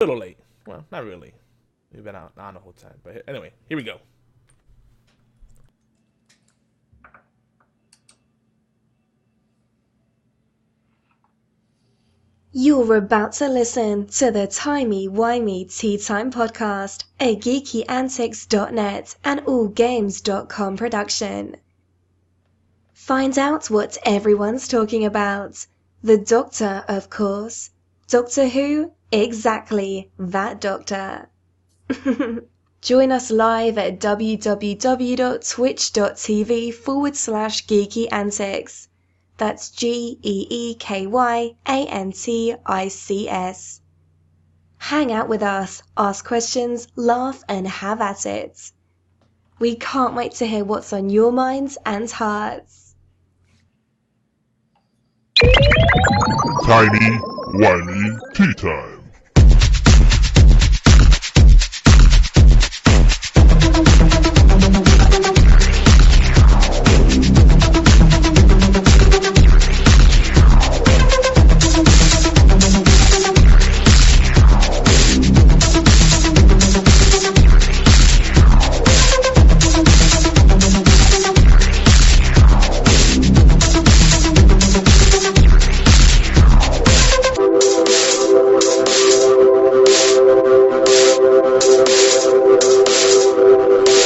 little late. Well, not really. We've been out on the whole time. But anyway, here we go. You're about to listen to the Timey-Wimey Tea Time Podcast, a GeekyAntics.net and AllGames.com production. Find out what everyone's talking about. The Doctor, of course. Doctor Who? Exactly, that Doctor. Join us live at www.twitch.tv/GeekyAntics. That's GeekyAntics. Hang out with us, ask questions, laugh, and have at it. We can't wait to hear what's on your minds and hearts. Timey-Wimey Tea Time.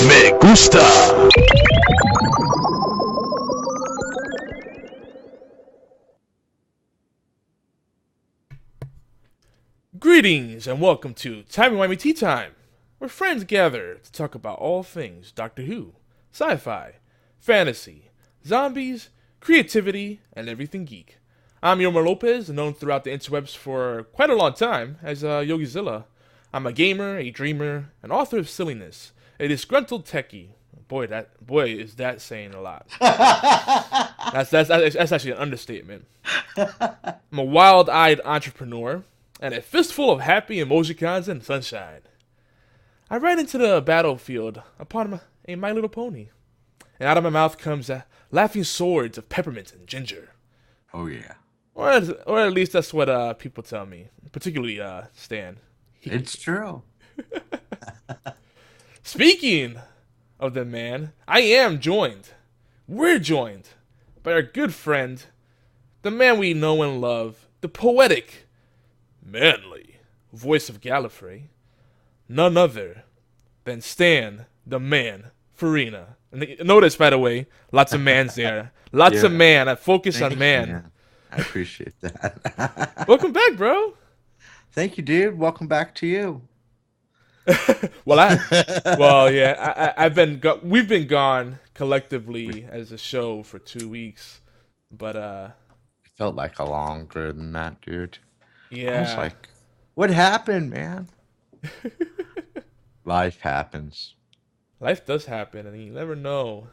Me gusta. Greetings and welcome to Timey-Wimey Tea Time, where friends gather to talk about all things Doctor Who, sci-fi, fantasy, zombies, creativity, and everything geek. I'm Yomer Lopez, known throughout the interwebs for quite a long time as YogiZilla. I'm a gamer, a dreamer, an author of silliness, a disgruntled techie. Boy, is that saying a lot. That's actually an understatement. I'm a wild-eyed entrepreneur and a fistful of happy emojicons and sunshine. I ride into the battlefield upon a My Little Pony, and out of my mouth comes laughing swords of peppermint and ginger. Oh yeah. Or at least that's what people tell me, particularly Stan. It's true. Speaking of the man, we're joined by our good friend, the man we know and love, the poetic, manly voice of Gallifrey, none other than Stan, the man, Farina. And notice, by the way, lots of mans there. Lots of man. I focus on man. You. I appreciate that. Welcome back, bro. Thank you, dude. Welcome back to you. We've been gone collectively as a show for 2 weeks, but it felt like a longer than that, dude. Yeah. I was like, what happened, man? Life happens. Life does happen, and you never know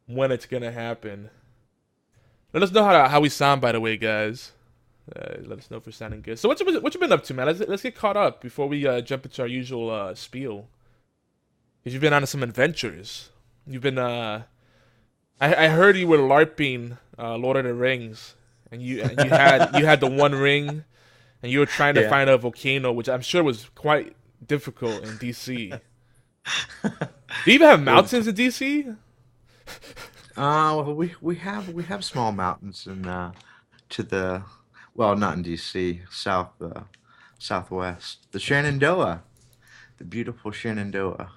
when it's gonna happen. Let us know how we sound, by the way, guys. Let us know if we're sounding good. So what you been up to, man? Let's get caught up before we jump into our usual spiel. Because you've been on some adventures. You've been I heard you were LARPing Lord of the Rings, and you had the One Ring, and you were trying to find a volcano, which I'm sure was quite difficult in DC. Do you even have mountains in DC? We have small mountains in not in DC, southwest. The Shenandoah, the beautiful Shenandoah.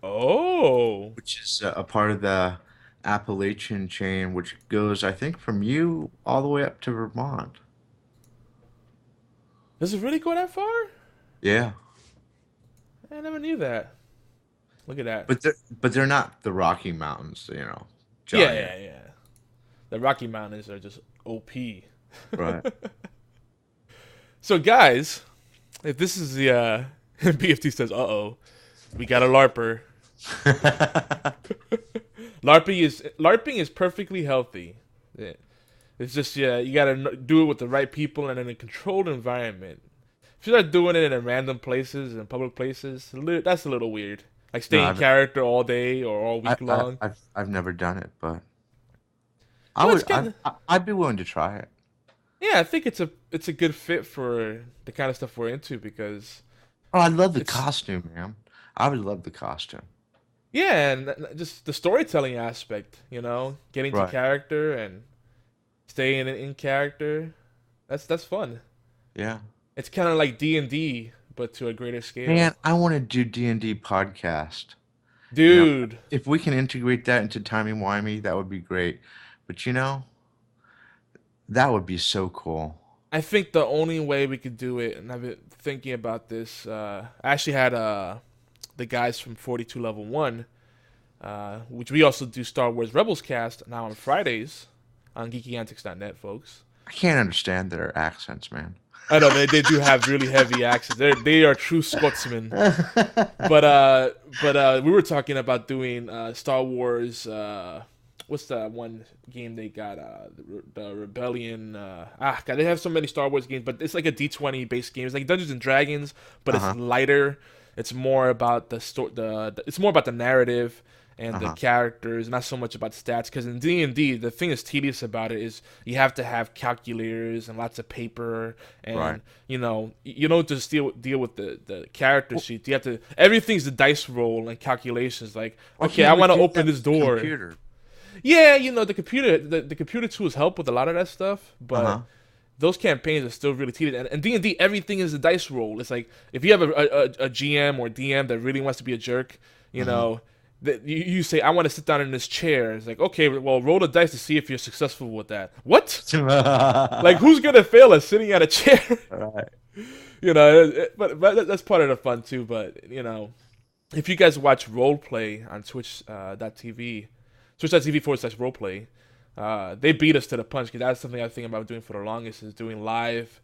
Oh, Which is a part of the Appalachian chain, which goes, I think, from you all the way up to Vermont. does it really go that far? Yeah, I never knew that. Look at that. but they're not the Rocky Mountains, giant. Yeah. The Rocky Mountains are just OP. Right. So, guys, if this is the BFT says, we got a LARPer. LARPing is perfectly healthy. Yeah. It's just you gotta do it with the right people and in a controlled environment. If you start doing it in random places and public places, that's a little weird. Like staying in character all day or all week long. I've never done it, but I'd I'd be willing to try it. Yeah, I think it's a good fit for the kind of stuff we're into because Oh, I love the it's costume, man. I would love the costume. yeah, and just the storytelling aspect, getting to Right. character and staying in character. That's fun. Yeah. It's kind of like D&D, but to a greater Man, scale. I want to do D&D podcast. You know, Dude, if we can integrate that into Timey-Wimey, that would be great. But that would be so cool. I think the only way we could do it, and I've been thinking about this, I actually had the guys from 42 Level 1, which we also do Star Wars Rebels cast now on Fridays on GeekyAntics.net, folks. I can't understand their accents, man. I know they do have really heavy accents. They are true Scotsmen. But we were talking about doing Star Wars. What's that one game they got? The Rebellion. God, they have so many Star Wars games, but it's like a D20 based game. It's like Dungeons and Dragons, but it's Uh-huh. lighter. It's more about it's more about the narrative and the Uh-huh. characters, not so much about stats. Because in D&D, the thing that's tedious about it is you have to have calculators and lots of paper, and Right. you don't just deal with the character sheet. You have to everything's the dice roll and calculations. Like, Why okay, can't I we want to do open that this with the door. computer? Yeah, the computer tools help with a lot of that stuff, but Uh-huh. those campaigns are still really tedious. And D&D, everything is a dice roll. It's like if you have a GM or DM that really wants to be a jerk, you Mm-hmm. know, that you say, I want to sit down in this chair. It's like, okay, well, roll the dice to see if you're successful with that. What? Like, who's gonna fail at sitting at a chair? Right. But that's part of the fun too. But if you guys watch roleplay on Twitch.tv, twitch.tv/roleplay, they beat us to the punch because that's something I think about doing for the longest is doing live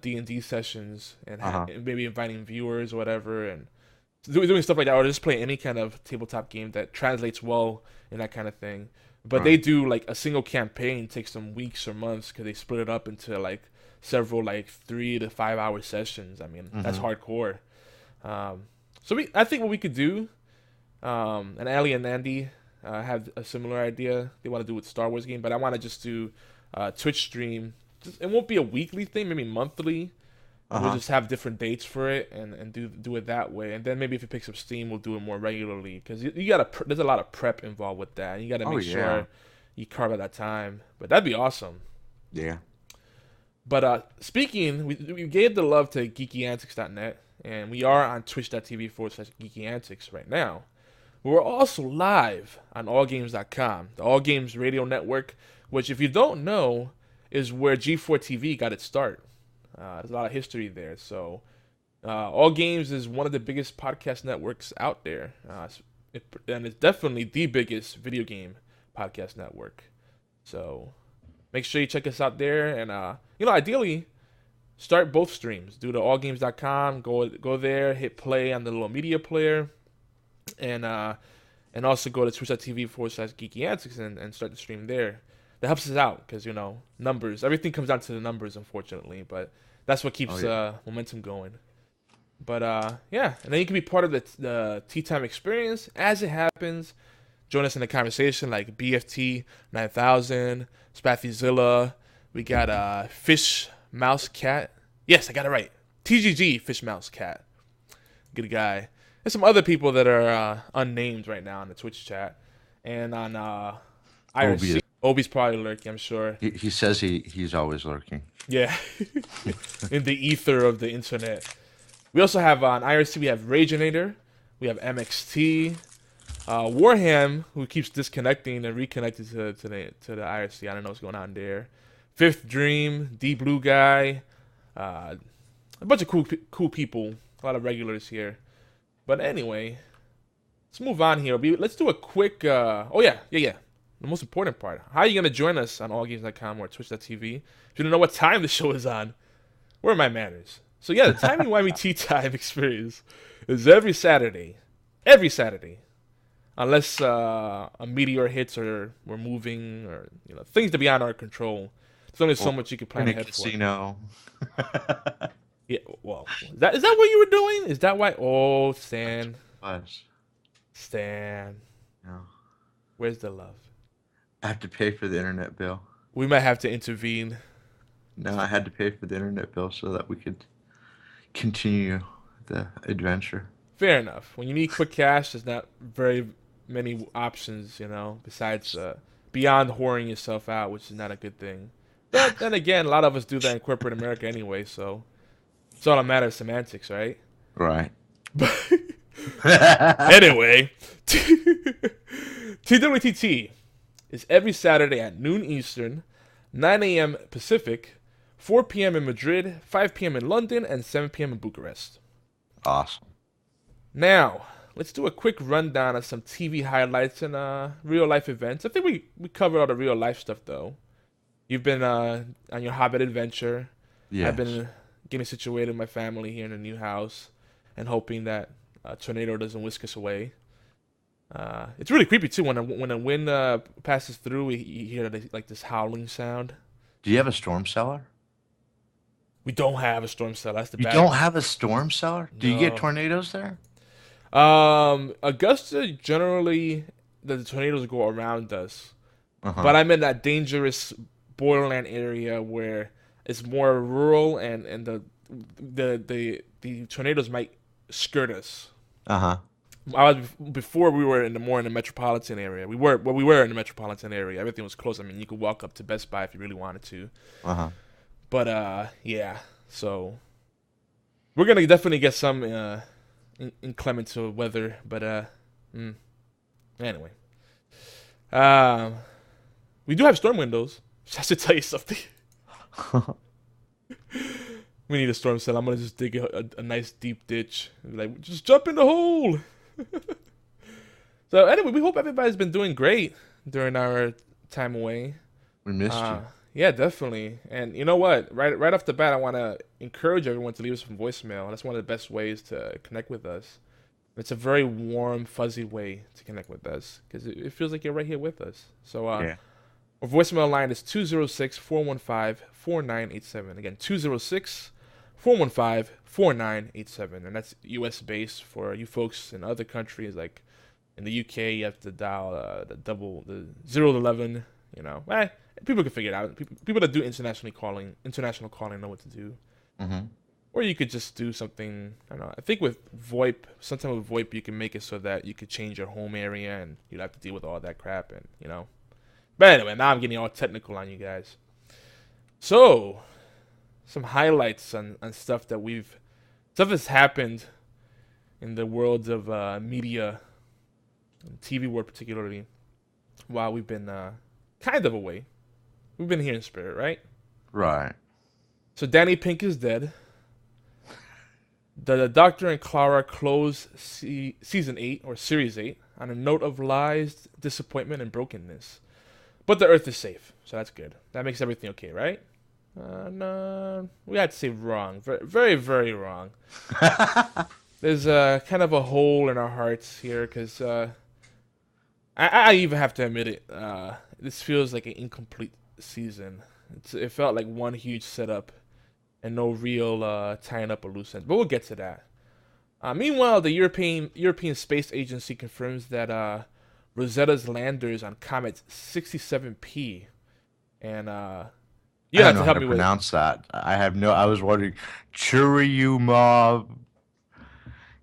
D&D sessions and, and maybe inviting viewers or whatever and doing stuff like that or just playing any kind of tabletop game that translates well in that kind of thing. But they Right. do like a single campaign takes them weeks or months because they split it up into like several like 3 to 5 hour sessions. I mean, that's hardcore. I think what we could do, and Ali and Andy have a similar idea. They want to do with Star Wars game, but I want to just do Twitch stream. It won't be a weekly thing, maybe monthly. We'll just have different dates for it and do it that way. And then maybe if it picks up steam, we'll do it more regularly because you gotta. There's a lot of prep involved with that. You gotta Oh, make yeah. sure you carve out that time. But that'd be awesome. Yeah. But speaking, we gave the love to GeekyAntics.net, and we are on twitch.tv/GeekyAntics right now. We're also live on allgames.com, the All Games Radio Network, which, if you don't know, is where G4 TV got its start. There's a lot of history there. So, All Games is one of the biggest podcast networks out there, and it's definitely the biggest video game podcast network. So, make sure you check us out there, and ideally, start both streams. Do the allgames.com, go there, hit play on the little media player, and also go to twitch.tv/geekyantics and start the stream there. That helps us out because numbers. Everything comes down to the numbers, unfortunately, but that's what keeps momentum going. But yeah, and then you can be part of the Tea Time experience as it happens. Join us in the conversation like BFT 9000, Spathizilla. We got Fish Mouse Cat. Yes, I got it right. TGG Fish Mouse Cat. Good guy. There's some other people that are unnamed right now in the Twitch chat. And on IRC. Obi's probably lurking, I'm sure. He says he's always lurking. Yeah. In the ether of the internet. We also have on IRC, we have Raginator. We have MXT. Warham, who keeps disconnecting and reconnecting to the IRC. I don't know what's going on there. Fifth Dream, D Blue Guy. A bunch of cool people. A lot of regulars here. But anyway, let's move on here. Let's do a quick... The most important part. How are you going to join us on allgames.com or twitch.tv? If you don't know what time the show is on, where are my manners? So yeah, the Timey-Wimey Tea Time experience is every Saturday. Every Saturday. Unless a meteor hits or we're moving or things to be out of our control. There's only so much you can plan In a ahead for. casino. Yeah, well, is that what you were doing? Is that why? Oh, Stan. Stan. No. Where's the love? I have to pay for the internet bill. We might have to intervene. No, I had to pay for the internet bill so that we could continue the adventure. Fair enough. When you need quick cash, there's not very many options, besides beyond whoring yourself out, which is not a good thing. But then again, a lot of us do that in corporate America anyway, so it's all a matter of semantics, right? Right. Anyway, TWTT is every Saturday at noon Eastern, 9 a.m. Pacific, 4 p.m. in Madrid, 5 p.m. in London, and 7 p.m. in Bucharest. Awesome. Now, let's do a quick rundown of some TV highlights and real-life events. I think we covered all the real-life stuff, though. You've been on your Hobbit adventure. Yes. I've been getting situated with my family here in a new house and hoping that a tornado doesn't whisk us away. It's really creepy, too. When the wind passes through, you hear like this howling sound. Do you have a storm cellar? We don't have a storm cellar. That's the You bad don't have a storm cellar? Do you get No. tornadoes there? Augusta, generally, the tornadoes go around us. Uh-huh. But I'm in that dangerous borderland area where it's more rural and the tornadoes might skirt us. Uh-huh. Before we were more in the metropolitan area. We were in the metropolitan area. Everything was close. I mean, you could walk up to Best Buy if you really wanted to. Uh-huh. But yeah. So we're gonna definitely get some inclement weather. But anyway, we do have storm windows. I should tell you something. We need a storm cellar. I'm gonna just dig a nice deep ditch. Like, just jump in the hole. So anyway, we hope everybody's been doing great during our time away. We missed you. Yeah, definitely. And you know what? Right off the bat, I want to encourage everyone to leave us some voicemail. That's one of the best ways to connect with us. It's a very warm, fuzzy way to connect with us because it feels like you're right here with us. So Yeah. our voicemail line is 206-415-4987. Again, 206-415-4987. And that's US based. For you folks in other countries, like in the UK, you have to dial the 0 to 11. People can figure it out. People that do international calling know what to do. Mm-hmm. Or you could just do something, I don't know. I think with VoIP, sometimes with VoIP, you can make it so that you could change your home area and you don't have to deal with all that crap. And But anyway, now I'm getting all technical on you guys. So, some highlights on stuff that's happened in the world of media, TV world particularly, while we've been kind of away. We've been here in spirit, right? Right. So Danny Pink is dead. The Doctor and Clara close season 8 or series 8 on a note of lies, disappointment, and brokenness. But the Earth is safe, so that's good. That makes everything okay, right? No, we had to say wrong. Very, very, very wrong. There's kind of a hole in our hearts here because I even have to admit it. This feels like an incomplete season. It felt like one huge setup and no real tying up a loose end. But we'll get to that. Meanwhile, the European Space Agency confirms that Rosetta's landers on Comet 67P, and you have to help me with pronounce that. I was wondering, Churyumov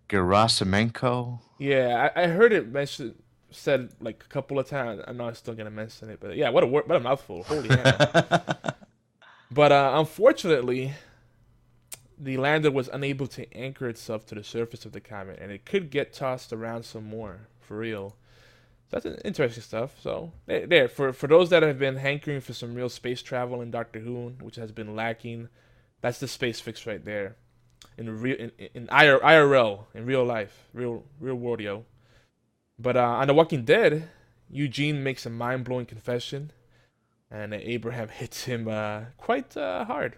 Gerasimenko. Yeah, I heard it said like a couple of times. I know I'm still gonna mention it, but yeah, what a mouthful! Holy hell! But unfortunately, the lander was unable to anchor itself to the surface of the comet, and it could get tossed around some more, for real. So that's interesting stuff. So there, for those that have been hankering for some real space travel in Doctor Who, which has been lacking, that's the space fix right there. In IRL, in real life, real world, yo. But on The Walking Dead, Eugene makes a mind-blowing confession, and Abraham hits him quite hard.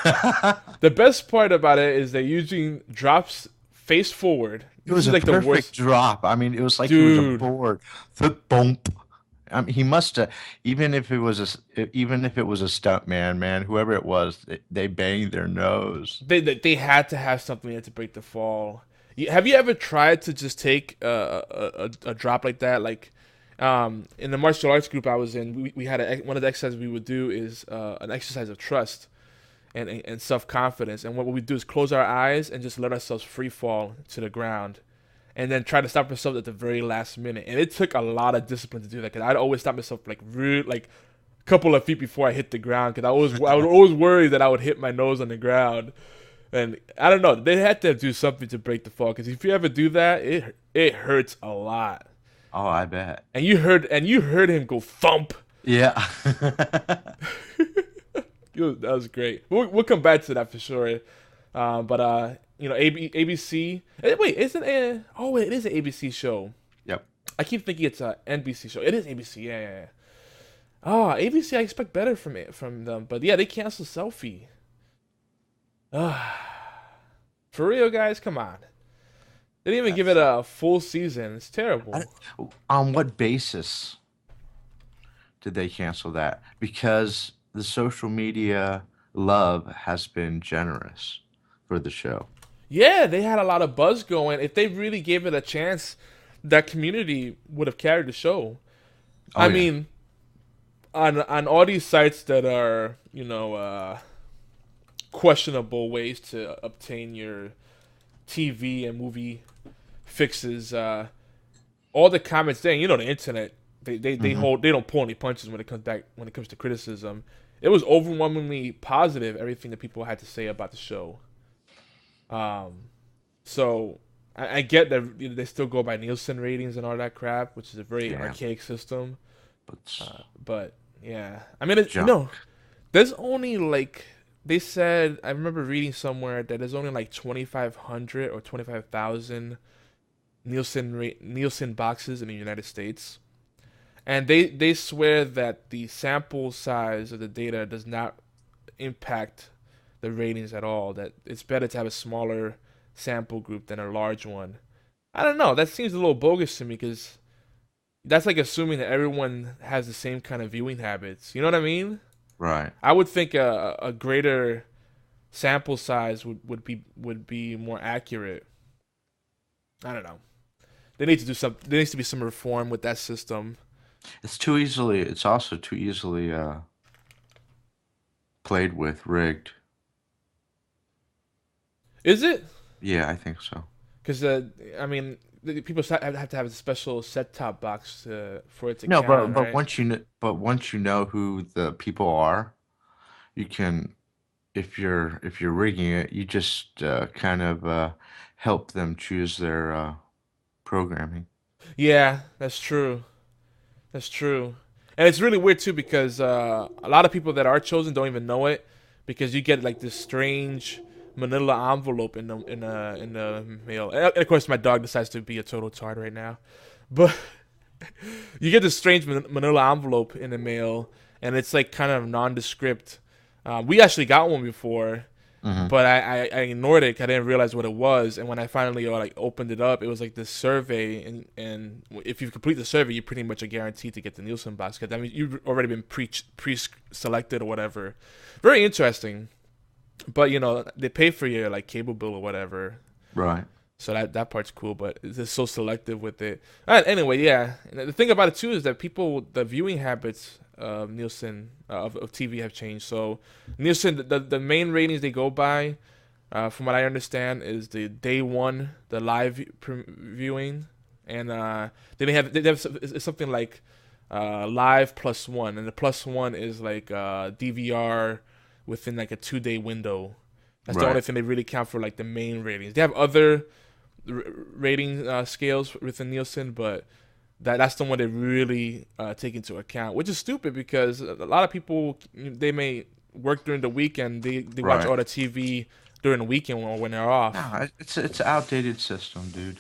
The best part about it is that Eugene drops face forward. It was like perfect the worst drop. I mean, it was like Dude. he was aboard. The bump. I mean, he must have. Even if it was a stunt man, whoever it was, they banged their nose. They had to have something there to break the fall. Have you ever tried to just take a drop like that? Like in the martial arts group I was in, we had one of the exercises we would do is an exercise of trust. and self-confidence. And what we do is close our eyes and just let ourselves free fall to the ground, and then try to stop ourselves at the very last minute. And it took a lot of discipline to do that, because I'd always stop myself like a couple of feet before I hit the ground, because I was always worried that I would hit my nose on the ground. And I don't know, they had to do something to break the fall, because if you ever do that, it hurts a lot. Oh, I bet. And you heard him go thump. Yeah. That was great. We'll come back to that for sure. But ABC. Wait, isn't it? Oh, wait, it is an ABC show. Yep. I keep thinking it's an NBC show. It is ABC. Yeah. Oh, ABC. I expect better from them, but yeah, they canceled Selfie. For real, guys, come on. They didn't even give it a full season. It's terrible. On what basis did they cancel that? Because the social media love has been generous for the show. Yeah, they had a lot of buzz going. If they really gave it a chance, that community would have carried the show. I mean, on all these sites that are, questionable ways to obtain your TV and movie fixes, all the comments saying, the internet, they don't pull any punches when it comes to criticism. It was overwhelmingly positive, everything that people had to say about the show. So I get that they still go by Nielsen ratings and all that crap, which is a very archaic system. But yeah, I mean, there's only they said, I remember reading somewhere that there's only 2,500 or 25,000 Nielsen boxes in the United States. And they swear that the sample size of the data does not impact the ratings at all, that it's better to have a smaller sample group than a large one. I don't know, that seems a little bogus to me, because that's like assuming that everyone has the same kind of viewing habits. You know what I mean? Right. I would think a greater sample size would be more accurate. I don't know. There needs to be some reform with that system. It's also too easily played with, rigged. Is it? Yeah, I think so. Because people have to have a special set-top box for it to No, count, but right? once you know who the people are, you can, if you're rigging it, you just kind of help them choose their programming. Yeah, that's true. That's true. And it's really weird too, because a lot of people that are chosen don't even know it, because you get this strange manila envelope in the mail. And of course, my dog decides to be a total tard right now, but you get this strange manila envelope in the mail, and it's kind of nondescript. We actually got one before, but I ignored it because I didn't realize what it was. And when I finally opened it up, it was this survey, and if you complete the survey, you pretty much are guaranteed to get the Nielsen box, because you've already been pre-selected or whatever. Very interesting. But they pay for your cable bill or whatever, right? So that part's cool. But it's just so selective with it. Anyway, yeah. And the thing about it too is that the viewing habits of Nielsen of TV have changed. So Nielsen, the main ratings they go by, from what I understand, is the day one, the live viewing, and they have something like live +1, and the +1 is DVR within a 2-day window. That's the only thing they really count for the main ratings. They have other rating scales within Nielsen, but that's the one they really take into account, which is stupid, because a lot of people, they may work during the weekend, they watch all the TV during the weekend or when they're off. No, it's an outdated system, dude.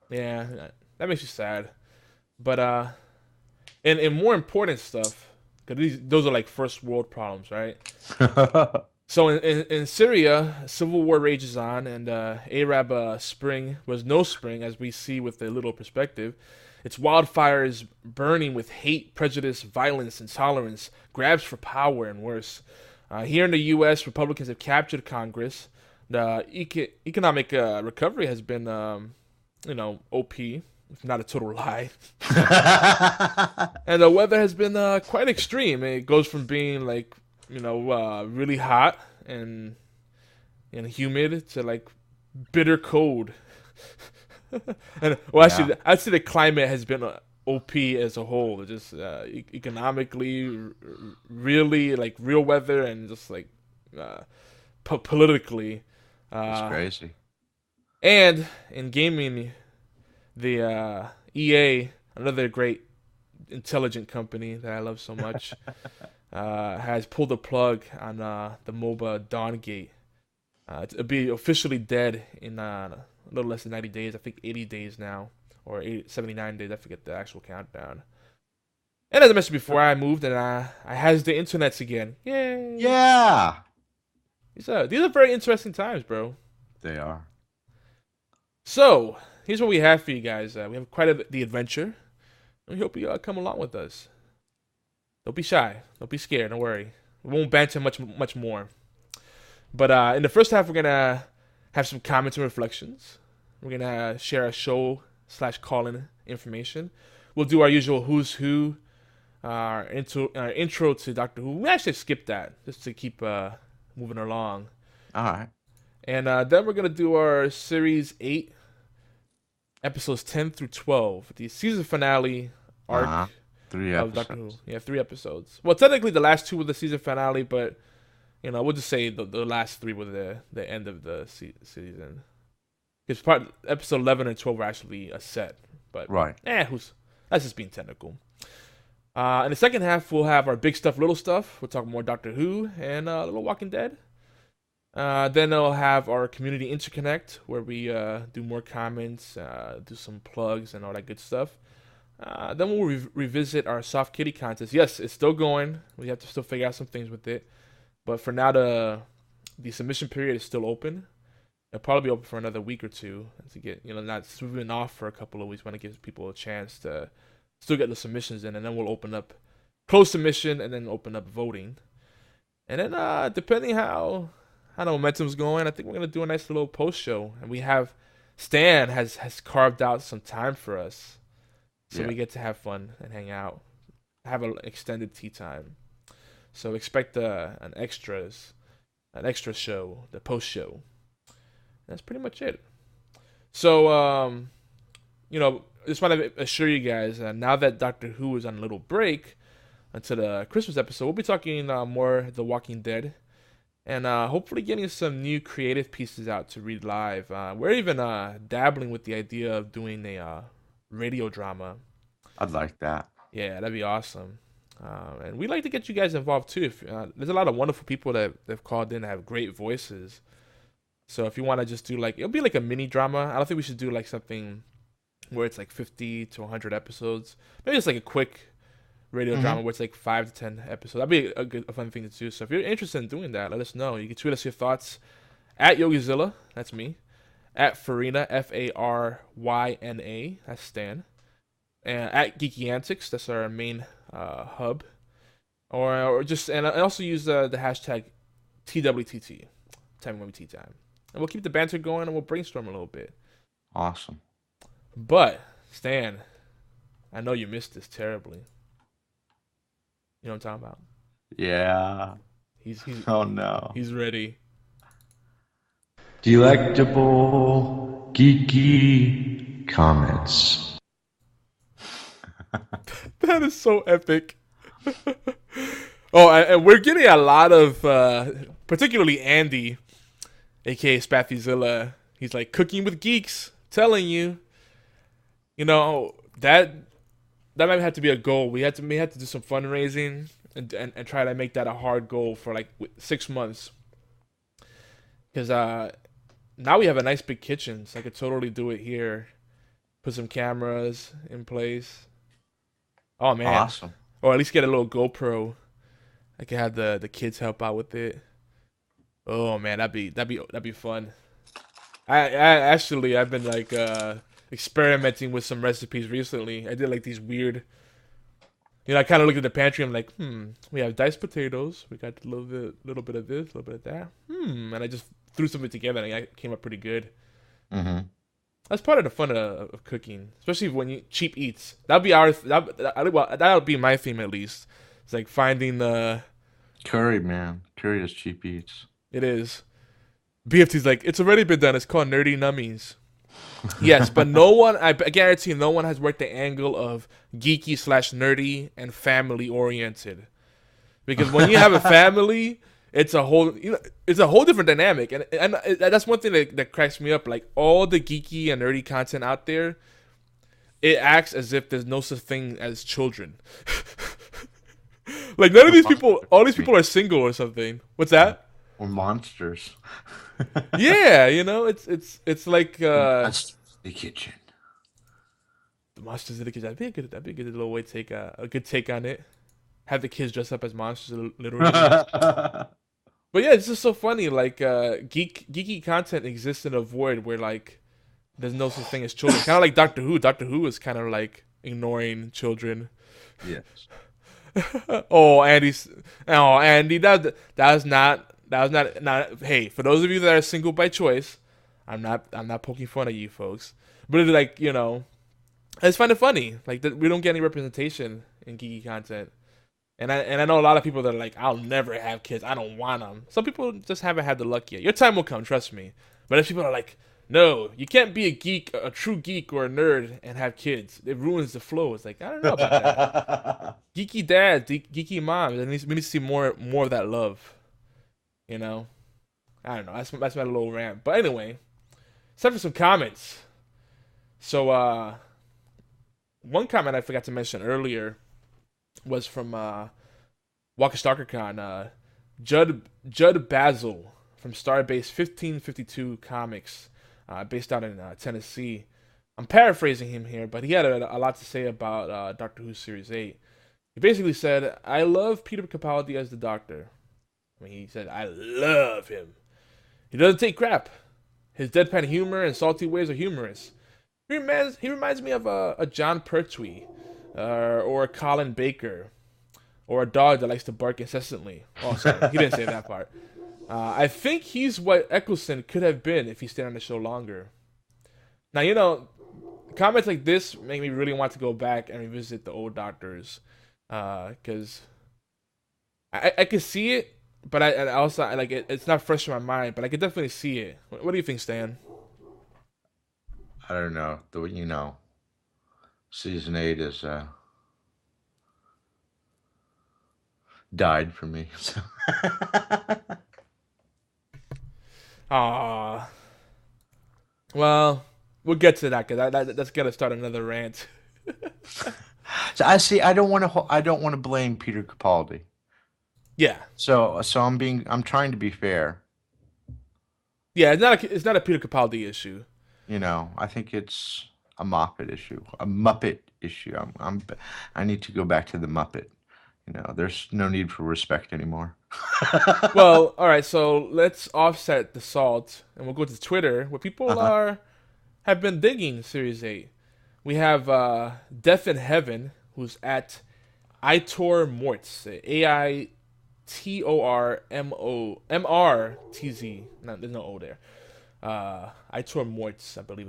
Yeah, that makes you sad. But in more important stuff, because those are first world problems, right? So in Syria, civil war rages on, and Arab Spring was no spring, as we see with a little perspective. It's wildfires burning with hate, prejudice, violence, intolerance, grabs for power, and worse. Here in the U.S., Republicans have captured Congress. The economic recovery has been, OP, if not a total lie. And the weather has been quite extreme. It goes from being really hot and humid to like bitter cold. And well, actually, I'd say the climate has been OP as a whole. Just economically, really like real weather, and just like politically. It's crazy. And in gaming, the EA, another great intelligent company that I love so much, has pulled the plug on the MOBA Dawngate. It'll be officially dead in a little less than 90 days. I think 80 days now, or 79 days. I forget the actual countdown. And as I mentioned before, I moved and I has the internets again. Yay! Yeah. These are very interesting times, bro. They are. So here's what we have for you guys. We have quite the adventure. We hope you come along with us. Don't be shy. Don't be scared. Don't worry. We won't banter much more. But in the first half, we're gonna have some comments and reflections. We're gonna share our show/call-in information. We'll do our usual who's who, our intro to Doctor Who. We actually skipped that just to keep moving along. All right. And then we're gonna do our series 8, episodes 10 through 12, the season finale arc 3 of episodes. Doctor Who. Yeah, 3 episodes. Well, technically the last 2 were the season finale, but we'll just say the last 3 were the end of the season. Because episode 11 and 12 were actually a set, but Right. that's just being technical. In the second half, we'll have our big stuff, little stuff. We'll talk more Doctor Who and a little Walking Dead. Then I'll have our community interconnect where we do more comments, do some plugs and all that good stuff. Then we'll revisit our soft kitty contest. Yes, it's still going. We have to still figure out some things with it. But for now, the submission period is still open. It'll probably be open for another week or two to get, not swooping off for a couple of weeks when it gives people a chance to still get the submissions in. And then we'll open up close submission and then open up voting. And then depending how the momentum's going, I think we're going to do a nice little post show. And we have, Stan has carved out some time for us. So we get to have fun and hang out. Have an extended tea time. So expect an extra show, the post show. That's pretty much it. So, just want to assure you guys, now that Doctor Who is on a little break until the Christmas episode, we'll be talking more The Walking Dead. And hopefully getting some new creative pieces out to read live. We're even dabbling with the idea of doing a radio drama. I'd like that. Yeah, that'd be awesome. And we'd like to get you guys involved too. There's a lot of wonderful people that have called in that have great voices. So if you want to just do it'll be like a mini drama. I don't think we should do like something where it's like 50 to 100 episodes. Maybe it's like a quick radio drama where it's like 5 to 10 episodes. That'd be a fun thing to do. So if you're interested in doing that, let us know. You can tweet us your thoughts at Yogizilla, that's me, at Farina, Faryna, that's Stan, and at GeekyAntics, that's our main hub, or just, and I also use the hashtag TWTT, Timey-Wimey Tea Time, and we'll keep the banter going and we'll brainstorm a little bit. Awesome. But Stan, I know you missed this terribly. You know what I'm talking about? Yeah. He's Oh no. He's ready. Delectable geeky comments. That is so epic. Oh, and we're getting a lot of, particularly Andy, aka Spathizilla. He's like, cooking with geeks, telling you. That might have to be a goal. We had to do some fundraising and try to make that a hard goal for like 6 months. Because now we have a nice big kitchen, so I could totally do it here. Put some cameras in place. Oh man, Awesome. or at least get a little GoPro. I can have the kids help out with it. Oh man, that'd be fun. I've been like experimenting with some recipes recently. I did like these weird, I kind of looked at the pantry. I'm like, we have diced potatoes. We got a little bit of this, a little bit of that. And I just threw something together and it came up pretty good. Mm-hmm. That's part of the fun of cooking, especially when you cheap eats. That'll be my theme at least. It's like finding the Curry, man. Curry is cheap eats. It is. BFT's like, it's already been done. It's called Nerdy Nummies. Yes, but no one, I guarantee no one has worked the angle of geeky slash nerdy and family oriented. Because when you have a family, it's a whole, it's a whole different dynamic. And that's one thing that cracks me up. Like all the geeky and nerdy content out there, it acts as if there's no such thing as children. Like none of these people, all these people are single or something. What's that? Or monsters. Yeah, it's like That's the kitchen. the monsters in the kitchen. That'd be a good little way to take a good take on it. Have the kids dress up as monsters, literally. But yeah, it's just so funny. Like geeky content exists in a void where like there's no such thing as children. Kind of like Doctor Who. Doctor Who is kind of like ignoring children. Yes. Andy, that was not. Hey, for those of you that are single by choice, I'm not poking fun at you folks. But it's like I just find it funny. Like that we don't get any representation in geeky content. And I know a lot of people that are like, I'll never have kids. I don't want them. Some people just haven't had the luck yet. Your time will come, trust me. But if people are like, no, you can't be a geek, a true geek or a nerd and have kids. It ruins the flow. It's like, I don't know about that. Geeky dads, geeky moms. We need to see more of that love. I don't know. That's my little rant. But anyway, it's time for some comments. So, one comment I forgot to mention earlier was from Walker StalkerCon, Judd Basil from Starbase 1552 Comics, based out in Tennessee. I'm paraphrasing him here, but he had a lot to say about Doctor Who Series 8. He basically said, I love Peter Capaldi as the Doctor. I mean, he said, I love him. He doesn't take crap. His deadpan humor and salty ways are humorous. He reminds me of a John Pertwee. Or a Colin Baker, or a dog that likes to bark incessantly. Oh, sorry, he didn't say that part. I think he's what Eccleston could have been if he stayed on the show longer. Now, comments like this make me really want to go back and revisit the old Doctors, because I can see it, but I also like it. It's not fresh in my mind, but I can definitely see it. What do you think, Stan? I don't know. Season 8 is died for me. So. Well, we'll get to that because that's gonna start another rant. So I see. I don't want to blame Peter Capaldi. Yeah. So I'm trying to be fair. Yeah, it's not a Peter Capaldi issue. I think it's a Muppet issue. I need to go back to the Muppet. There's no need for respect anymore. Well, all right. So let's offset the salt, and we'll go to Twitter, where people have been digging Series 8. We have Death in Heaven, who's at Aitor Mortz, AITORMRTZ. No, there's no O there. Aitor Mortz, I believe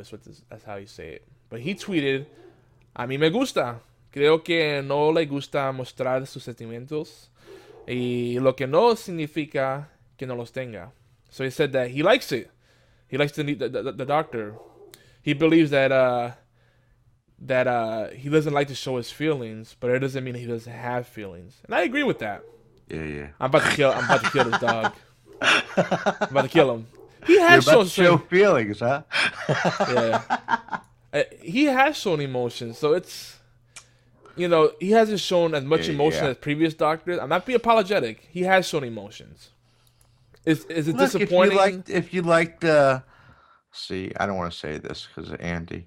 that's how you say it. But he tweeted, "A mí me gusta. Creo que no le gusta mostrar sus sentimientos. Y lo que no significa que no los tenga." So he said that he likes it. He likes the Doctor. He believes that he doesn't like to show his feelings, but it doesn't mean he doesn't have feelings. And I agree with that. Yeah. I'm about to kill this dog. I'm about to kill him. He has show feelings, huh? Yeah. He has shown emotions, so it's he hasn't shown as much emotion as previous Doctors. I'm not being apologetic. He has shown emotions. Is it disappointing? If you liked see, I don't want to say this because of Andy,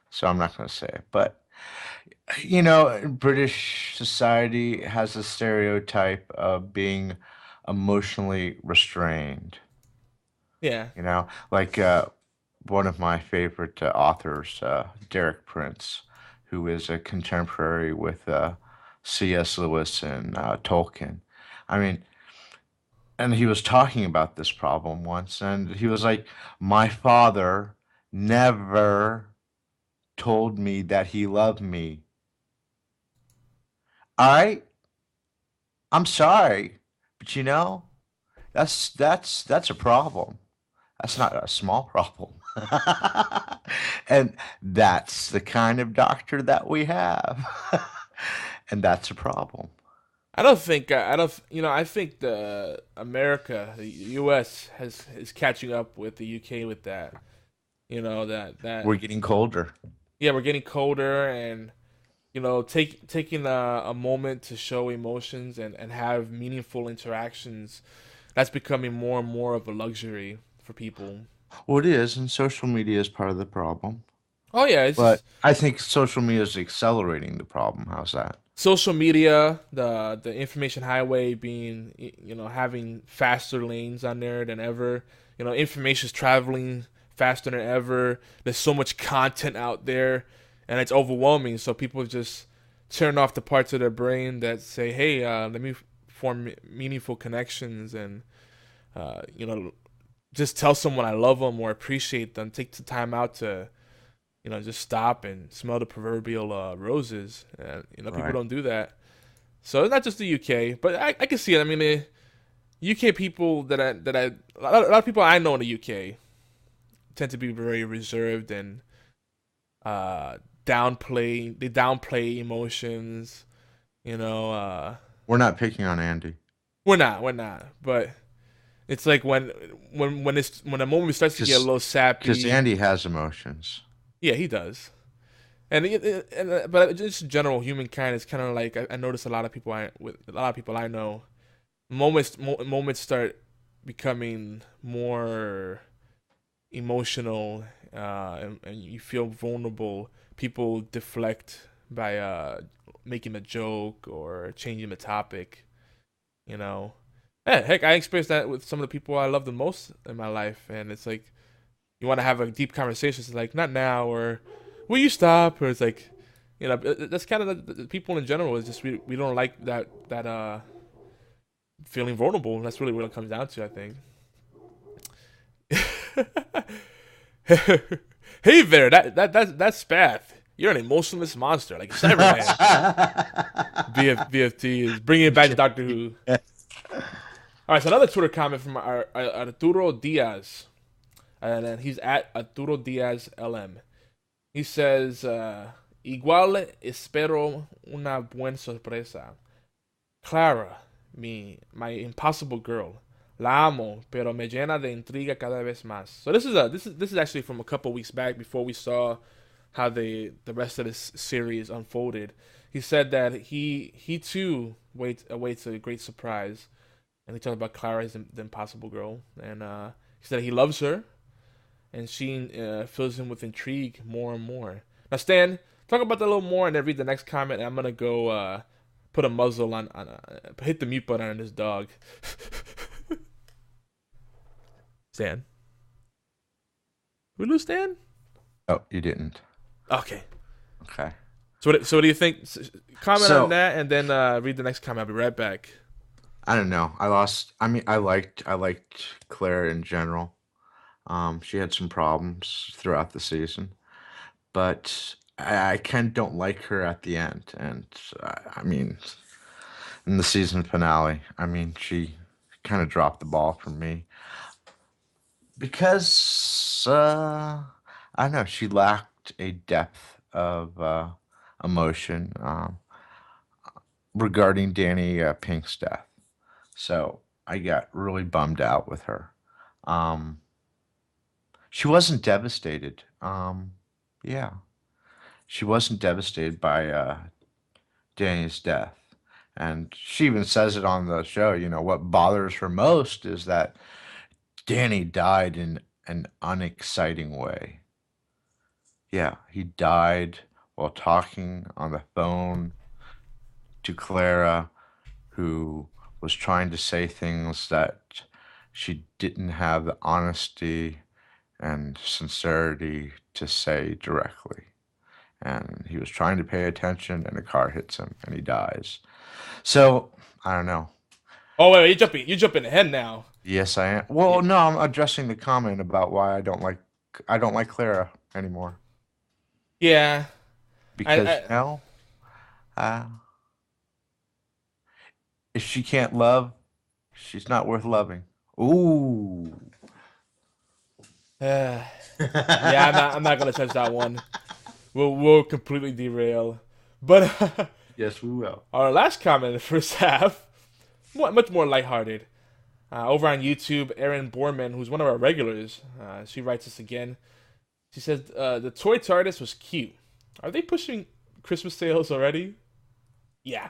so I'm not going to say it. But British society has a stereotype of being emotionally restrained. Yeah. Like one of my favorite authors, Derek Prince, who is a contemporary with C.S. Lewis and Tolkien. I mean, and he was talking about this problem once, and he was like, my father never told me that he loved me. All right? I'm sorry, but That's a problem. That's not a small problem. And that's the kind of doctor that we have. And that's a problem. I don't I think the America, the US is catching up with the UK with that. That We're getting colder. yeah, we're getting colder, and taking a moment to show emotions and have meaningful interactions, that's becoming more and more of a luxury for people. Well, it is, and social media is part of the problem. Oh yeah, it's But just I think social media is accelerating the problem. How's that? social media, the information highway being, having faster lanes on there than ever. Information is traveling faster than ever. There's so much content out there, and it's overwhelming. So people just turn off the parts of their brain that say, "Hey, let me form meaningful connections and uh, you know just tell someone I love them or appreciate them. Take the time out to just stop and smell the proverbial roses. And people Right. don't do that. So it's not just the UK, but I can see it. I mean, the UK people a lot of people I know in the UK tend to be very reserved and uh, downplay emotions. You know, We're not picking on Andy we're not, but it's like when a moment starts to get a because little sappy. Andy has emotions. Yeah, he does. But just in general, humankind is kind of like I notice a lot of people I know, moments start becoming more emotional, and you feel vulnerable. People deflect by making a joke or changing the topic. You know, heck, I experienced that with some of the people I love the most in my life, and it's like you want to have a deep conversation. It's like not now, or will you stop? Or it's like, that's kind of the people in general. Is just we don't like that feeling vulnerable. That's really what it comes down to, I think. Hey there, that's Spath. You're an emotionless monster, like Cyberman. BFT is bringing it back to Doctor Who. All right, so another Twitter comment from our Arturo Diaz, and then he's at Arturo Diaz LM. He says, igual espero una buena sorpresa. Clara, my impossible girl. La amo, pero me llena de intriga cada vez más. So this is actually from a couple weeks back before we saw how the rest of this series unfolded. He said that he too awaits a great surprise, and he talked about Clara as the impossible girl, and he said he loves her, and she fills him with intrigue more and more. Now, Stan, talk about that a little more, and then read the next comment. And I'm gonna go put a muzzle on hit the mute button on this dog. Stan, we lose Stan? Oh, you didn't. Okay. Okay. So what do you think? Comment on So that, and then read the next comment. I'll be right back. I don't know. I mean, I liked Claire in general. She had some problems throughout the season, but I kind of don't like her at the end. And I mean, in the season finale, I mean, she kind of dropped the ball for me because I don't know. She lacked a depth of emotion regarding Danny Pink's death. So I got really bummed out with her. Um, she wasn't devastated. Yeah, she wasn't devastated by Danny's death. And she even says it on the show. What bothers her most is that Danny died in an unexciting way. Yeah, he died while talking on the phone to Clara, who was trying to say things that she didn't have the honesty and sincerity to say directly. And he was trying to pay attention, and a car hits him, and he dies. So I don't know. Oh wait, you jumping ahead now. Yes, I am. Yeah, Well, no, I'm addressing the comment about why I don't like Clara anymore yeah. I, because I uh, if she can't love, she's not worth loving. Ooh. Yeah, I'm not gonna touch that one. We'll completely derail. But Yes, we will. our last comment in the first half, much more lighthearted. Over on YouTube, Erin Borman, who's one of our regulars, she writes us again. She says the toy TARDIS was cute. Are they pushing Christmas sales already? Yeah,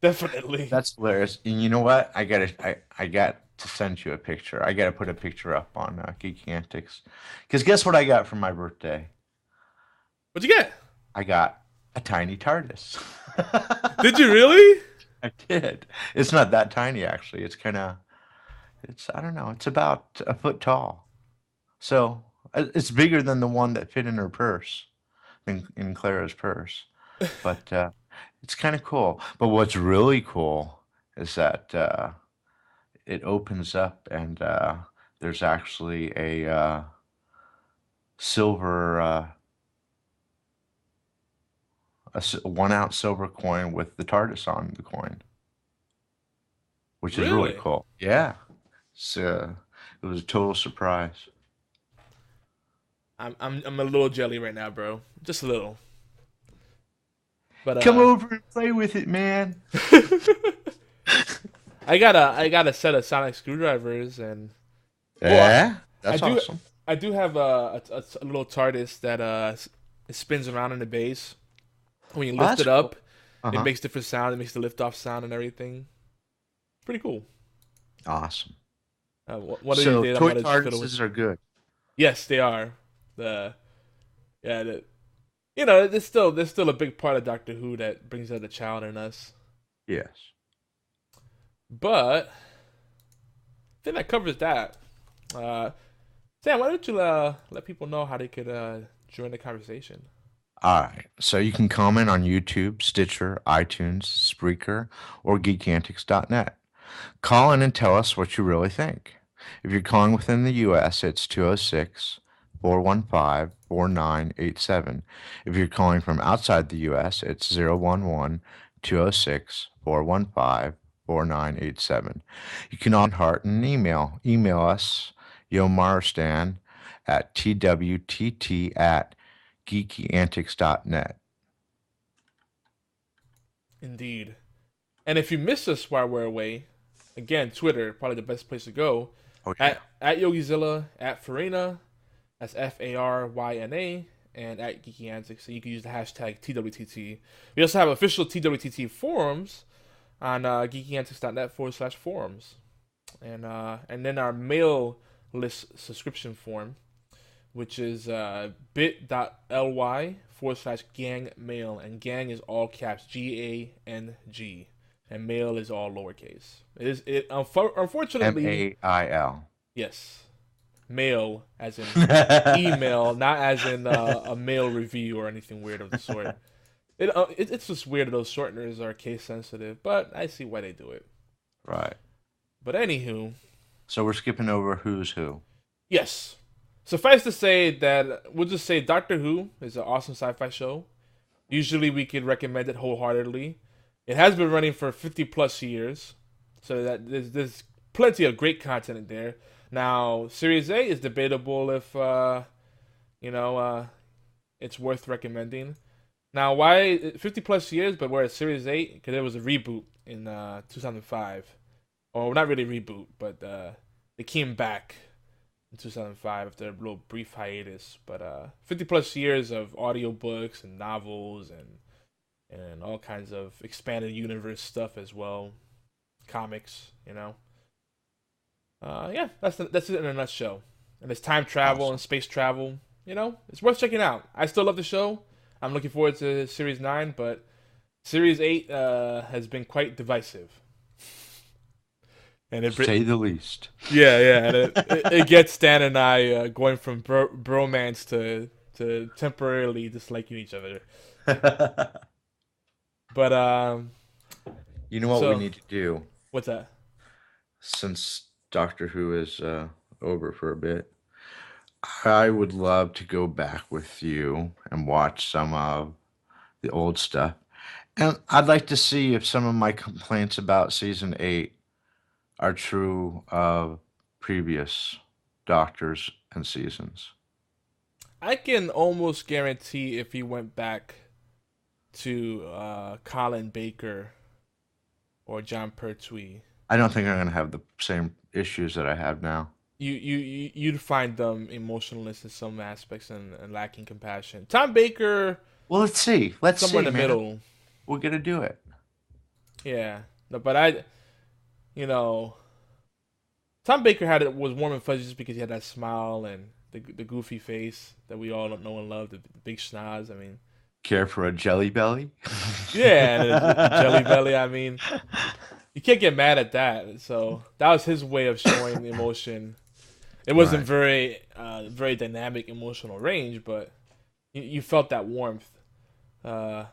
definitely. That's hilarious. And you know what? I got to send you a picture. I got to put a picture up on Geeky Antics. Because guess what I got for my birthday? What'd you get? I got a tiny TARDIS. Did you really? I did. It's not that tiny, actually. I don't know, it's about a foot tall. So it's bigger than the one that fit in her purse, in Clara's purse. But it's kind of cool. But what's really cool is that it opens up and there's actually a silver, a 1 ounce silver coin with the TARDIS on the coin, which is really Really? cool. Yeah. So it was a total surprise. I'm a little jelly right now, bro. Just a little. But Come over and play with it, man. I got a set of sonic screwdrivers and Yeah, I that's do awesome. I do have a little TARDIS that it spins around in the base. When you Oh, lift that's it cool. up, it Uh-huh. makes different sound. It makes the liftoff sound and everything. Pretty cool. Awesome. One of these So days I'm toy gonna just fiddle with. TARDISes are good. Yes, they are. The yeah, there's still a big part of Doctor Who that brings out the child in us. Yes. But I think that covers that. Uh, Sam, why don't you let people know how they could join the conversation? All right. So you can comment on YouTube, Stitcher, iTunes, Spreaker, or geekantics.net. Call in and tell us what you really think. If you're calling within the U.S., it's 206 415 4987. If you're calling from outside the U.S., it's 011 206 415 4987. You can on heart and email. Email us, yomarstan at twtt at geekyantics.net. Indeed. And if you miss us while we're away, again, Twitter probably the best place to go. Oh, yeah. At Yogizilla, at Farina, that's FARYNA, and at GeekyAnti. So you can use the hashtag TWTT. We also have official TWTT forums on geekyantics.net/forums, and then our mail list subscription form, which is bit.ly/gang mail, and gang is all caps, GANG, and mail is all lowercase. Unfortunately, MAIL. yes, mail as in email, not as in a mail review or anything weird of the sort. It's just weird that those shorteners are case sensitive, but I see why they do it. Right. But anywho, So we're skipping over who's who. yes. Suffice to say that we'll just say Doctor Who is an awesome sci-fi show. Usually we could recommend it wholeheartedly. It has been running for 50 plus years, so that there's plenty of great content in there. Now, Series A is debatable if you know it's worth recommending. Now, why 50 plus years, but we're at Series 8? Because there was a reboot in 2005. Or not really reboot, but they came back in 2005 after a little brief hiatus. But 50 plus years of audiobooks and novels and all kinds of expanded universe stuff as well. Comics, you know. Yeah, that's it in a nutshell. And it's time travel Awesome. and space travel. You know, it's worth checking out. I still love the show. I'm looking forward to Series 9, but Series 8 has been quite divisive. And To say the least. yeah, and it gets Stan and I going from bromance to temporarily disliking each other. But You know what we so need to do what's that? since Doctor Who is over for a bit? I would love to go back with you and watch some of the old stuff. And I'd like to see if some of my complaints about season 8 are true of previous doctors and seasons. I can almost guarantee if he went back to Colin Baker or John Pertwee, I don't think I'm going to have the same issues that I have now. you'd find them emotionless in some aspects and lacking compassion. Tom Baker, Well, let's see. Let's somewhere see, in the man. middle. We're going to do it. Yeah, no, but you know, Tom Baker was warm and fuzzy just because he had that smile and the goofy face that we all know and love, the big schnoz. I mean, Care for a jelly belly? yeah, and the jelly belly. I mean, you can't get mad at that. So that was his way of showing emotion. It wasn't Right. very dynamic emotional range, but you felt that warmth. Uh,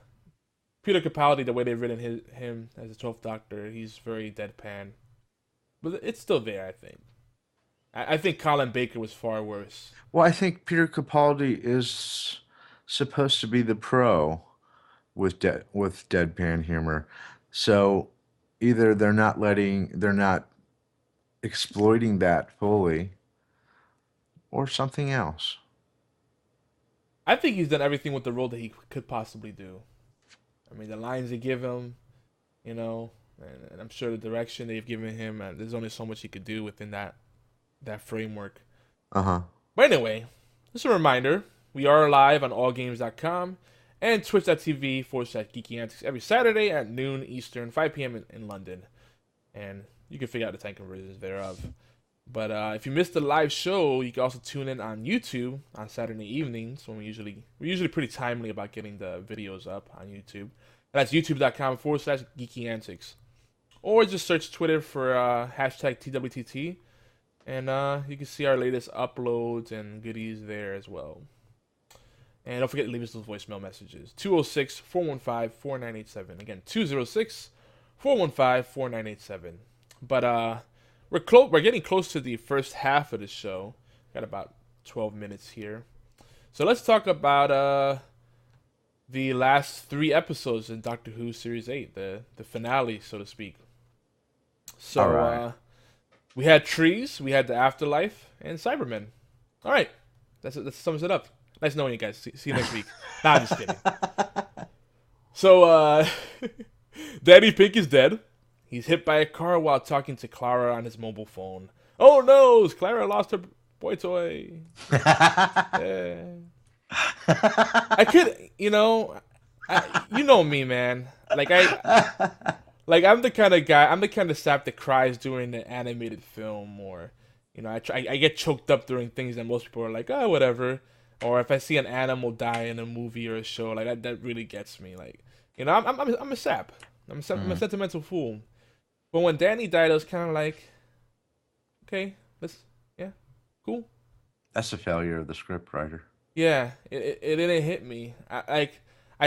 Peter Capaldi, the way they've written him as the 12th Doctor, he's very deadpan, but it's still there. I think. I think Colin Baker was far worse. Well, I think Peter Capaldi is supposed to be the pro with deadpan humor. So either they're not exploiting that fully or something else. I think he's done everything with the role that he could possibly do. I mean, the lines they give him, you know, and I'm sure the direction they've given him, there's only so much he could do within that framework. Uh-huh. But anyway, just a reminder, we are live on allgames.com and twitch.tv/GeekyAntics every Saturday at noon Eastern, 5 p.m. in London. And you can figure out the time conversions thereof. But if you missed the live show, you can also tune in on YouTube on Saturday evenings when we're usually pretty timely about getting the videos up on YouTube. That's youtube.com/GeekyAntics. Or just search Twitter for hashtag TWTT, and you can see our latest uploads and goodies there as well. And don't forget to leave us those voicemail messages. 206-415-4987. Again, 206-415-4987. But we're getting close to the first half of the show. Got about 12 minutes here. So let's talk about the last 3 episodes in Doctor Who Series 8, the finale, so to speak. So All right. we had trees, we had the afterlife, and Cybermen. All right, that sums it up. Nice knowing you guys. See you next week. Nah, I'm just kidding. So Daddy Pink is dead. He's hit by a car while talking to Clara on his mobile phone. Oh no, Clara lost her boy toy. Yeah. I could, you know me, man. I'm the kind of guy. I'm the kind of sap that cries during an animated film, or I get choked up during things that most people are like, oh, whatever. Or if I see an animal die in a movie or a show, like that really gets me. Like, I'm a sap. I'm a sentimental fool. But when Danny died, I was kind of like, okay, cool. That's a failure of the script writer. Yeah, it didn't hit me. I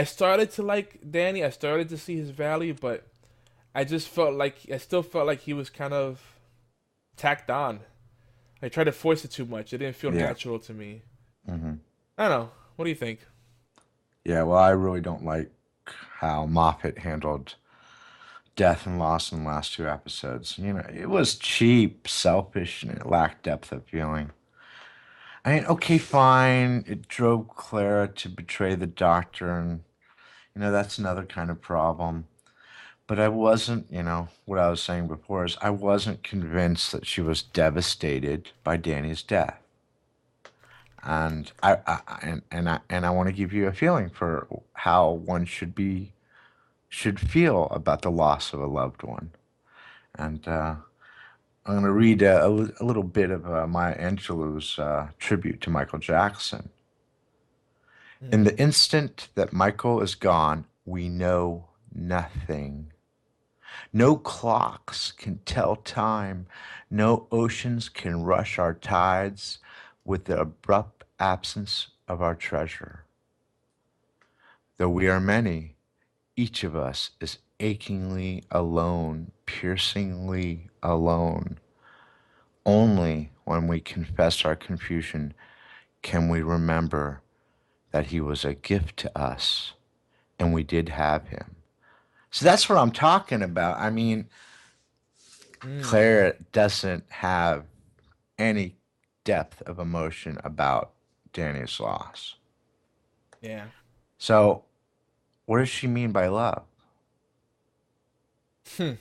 started to like Danny. I started to see his value, but I still felt like he was kind of tacked on. I tried to force it too much. It didn't feel natural to me. Mm-hmm. I don't know. What do you think? Yeah, well, I really don't like how Moffat handled death and loss in the last 2 episodes. It was cheap, selfish, and it lacked depth of feeling. I mean, okay, fine. It drove Clara to betray the doctor, and, that's another kind of problem. But I wasn't, what I was saying before is I wasn't convinced that she was devastated by Danny's death. And I want to give you a feeling for how one should feel about the loss of a loved one. And I'm going to read a little bit of Maya Angelou's tribute to Michael Jackson. In the instant that Michael is gone, we know nothing. No clocks can tell time. No oceans can rush our tides with the abrupt absence of our treasure. Though we are many, each of us is achingly alone, piercingly alone. Only when we confess our confusion can we remember that he was a gift to us and we did have him. So that's what I'm talking about. I mean, Claire doesn't have any depth of emotion about Danny's loss. Yeah. So, what does she mean by love? Hmm.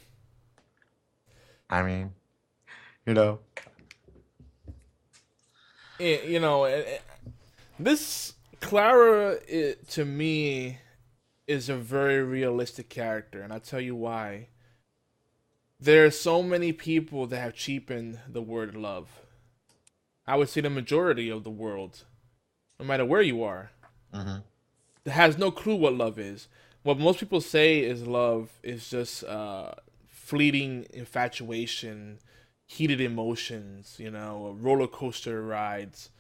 I mean, you know. You know, this Clara, to me, is a very realistic character, and I'll tell you why. There are so many people that have cheapened the word love. I would say the majority of the world, no matter where you are, Hmm. has no clue what love is. What most people say is love is just fleeting infatuation, heated emotions, roller coaster rides.